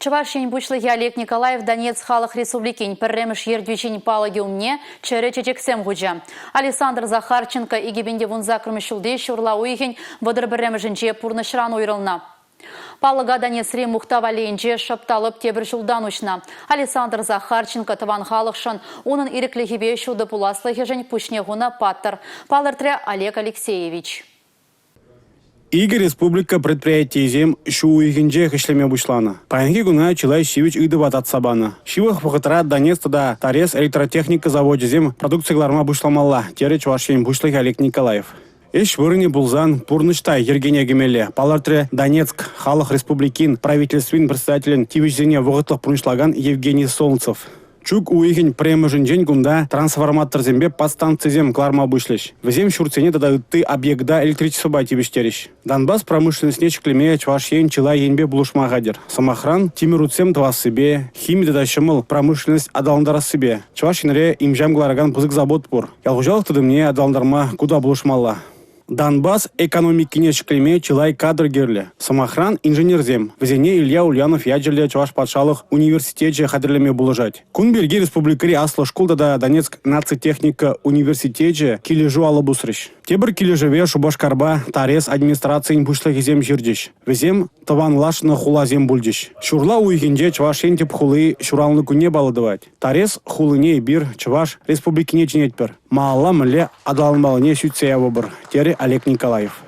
Чувашин бушлыхи Олег Николаев Донец халық республикин пірреміш ердвичин палаги умне чәрі чечексем гуджа. Александр Захарченко игебенде вунза кірмішілде шурла уйхен вадыр бірремішінче пурнышран ойрылна. Палыга Донецре мухтаваленче шапталып тебір жылдан учна. Александр Захарченко таван халықшын оның иреклігебе шуды пуласлығы жын пушнегуна паттыр. Палыртре Олег Алексеевич. Игі республика предприятие зем шу уйгенже хишлеме бушлана. Паянги гуна Чилай Шивич ыды батат сабана. Шивах вахытра Донецда Тарес электротехника заводе зем продукцияларма бушламалла. Тере Чувашин бушлых Олег Николаев. Эш вырыне булзан пурныштай Ергене Гемеле. Палартре Донецк халық республикин правительствин председателен тивичзене вағытлық пурнышлаган Евгений Солнцев. Чук уйхень премыжын жень гунда трансформатор зембе подстанции зем кларма бушлеш. В зем шурцене тада ты объекта электричество байтивиштериш. Донбасс промышленность нечеклеме Чувашин Чилай енбе булушмагадер. Самохран тимируцем твас себе. Химия тада шымыл промышленность адаландара себе. Чувашинре имжам глараган пузык забот пур. Ялгужал тады мне адаландарма куда булушмалла. Донбасс экономики нечеклеме Чилай кадр герле. Самохран инженерзем. В зене Илья Ульянов ядерле Чуваш патшалық университете хадрлеме булыжать. Кунберги республикари асло школда да Донецк нацитехника университете килежу алабусрыш. Тебір килежеве Шубашкарба Тарес администрациян бушлығы зем жүрдеш. Везем таван лашны хула зем бульдеш. Шурла уйгенде Чувашен теп хулы шуралны күне балыдывать. Тарес хулыне бир Чуваш республикине чинетпер. Маалла мле адалмалыне сүтсея выбыр. Тере Олег Николаев.